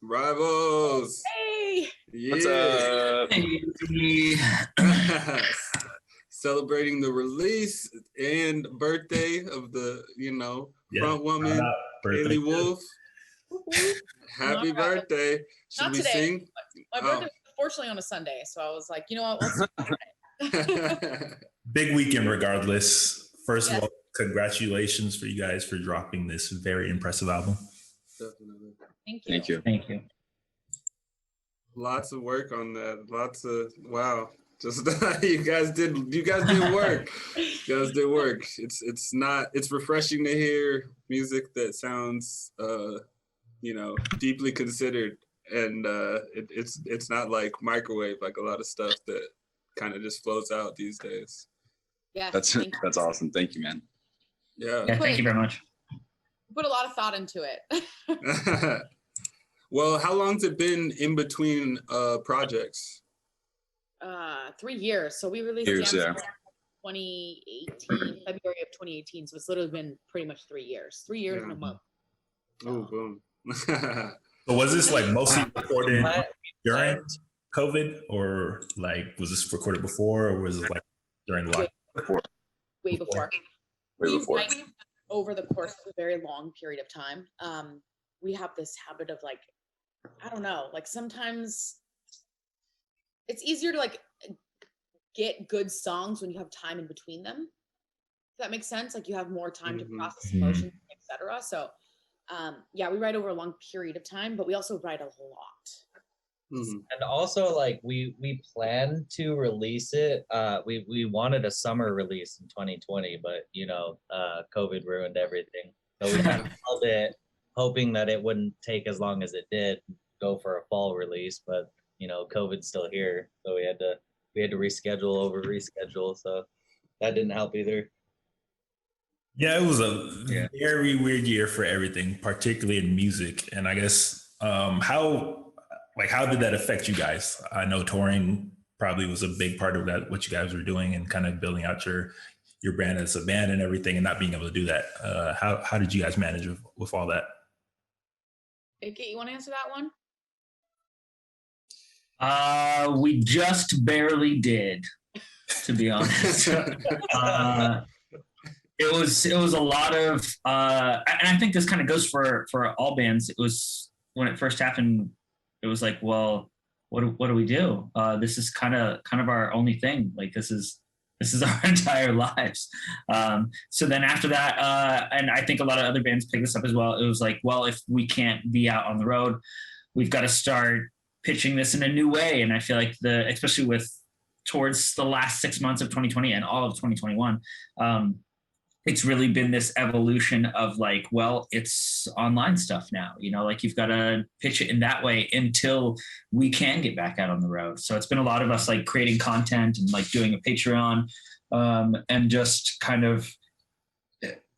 Rivals. Hey. What's up? Celebrating the release and birthday of the, front woman, Haley Wolf. Happy birthday. Should Not we today. sing? My birthday was fortunately on a Sunday, so I was like, you know what, let's do it. Big weekend regardless. First of all, congratulations for you guys for dropping this very impressive album. Definitely. Thank you. Lots of work on that. Wow. Just you guys did work. It's refreshing to hear music that sounds deeply considered, and it's not like microwave, like a lot of stuff that kind of just flows out these days. Yeah. That's awesome. Thank you, man. Yeah. Thank you very much. Put a lot of thought into it. Well, how long's it been in between projects? 3 years. So we released the album in 2018, February of 2018. So it's literally been pretty much 3 years. 3 years and a month. Oh, boom. So was this like mostly recorded during COVID, or like was this recorded before, or was it like during the lockdown? Way before. Over the course of a very long period of time. We have this habit of like, I don't know, like sometimes it's easier to like get good songs when you have time in between them. Does that make sense? Like you have more time to process emotions, etc. So we write over a long period of time, but we also write a lot. And also, like we planned to release it. We wanted a summer release in 2020, but COVID ruined everything. So we had held it, hoping that it wouldn't take as long as it did, go for a fall release. But COVID's still here, so we had to reschedule. So that didn't help either. Yeah, it was a very weird year for everything, particularly in music. And I guess how did that affect you guys? I know touring probably was a big part of that, what you guys were doing and kind of building out your brand as a band and everything, and not being able to do that. How did you guys manage with all that? Vicky, you want to answer that one? We just barely did, to be honest. It was a lot of, and I think this kind of goes for all bands. It was when it first happened. It was like, well, what do we do? This is kind of our only thing. Like this is our entire lives. So then after that, and I think a lot of other bands picked this up as well. It was like, well, if we can't be out on the road, we've got to start pitching this in a new way. And I feel like especially towards the last 6 months of 2020 and all of 2021, it's really been this evolution of like, well, it's online stuff now, like you've got to pitch it in that way until we can get back out on the road. So it's been a lot of us like creating content and like doing a Patreon, and just kind of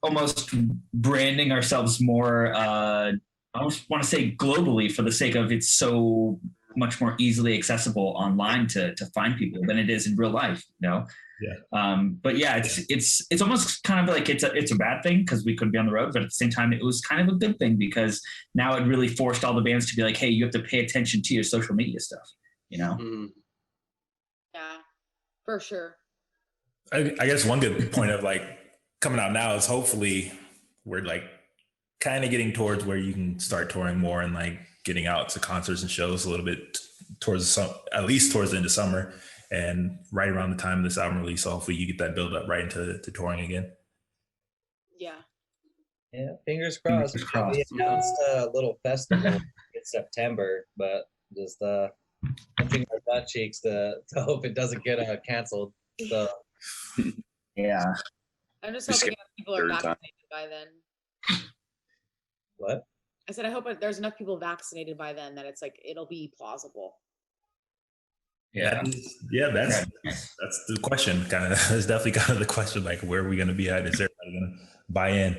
almost branding ourselves more, I almost want to say globally, for the sake of it's so much more easily accessible online to find people than it is in real life, Yeah. But yeah, it's almost kind of like it's a bad thing because we couldn't be on the road, but at the same time, it was kind of a good thing because now it really forced all the bands to be like, hey, you have to pay attention to your social media stuff, Yeah, for sure. I guess one good point of like coming out now is hopefully we're like kind of getting towards where you can start touring more and like getting out to concerts and shows a little bit at least towards the end of summer. And right around the time of this album release, so hopefully you get that build up right into touring again. Yeah. Yeah, fingers crossed. We announced a little festival in September, but just hunting our butt cheeks to hope it doesn't get canceled. So yeah. I'm just hoping enough people are vaccinated by then. What? I said I hope there's enough people vaccinated by then that it's like it'll be plausible. Yeah, that's the question. Kind of, that's definitely kind of the question. Like, where are we going to be at? Is everybody going to buy in?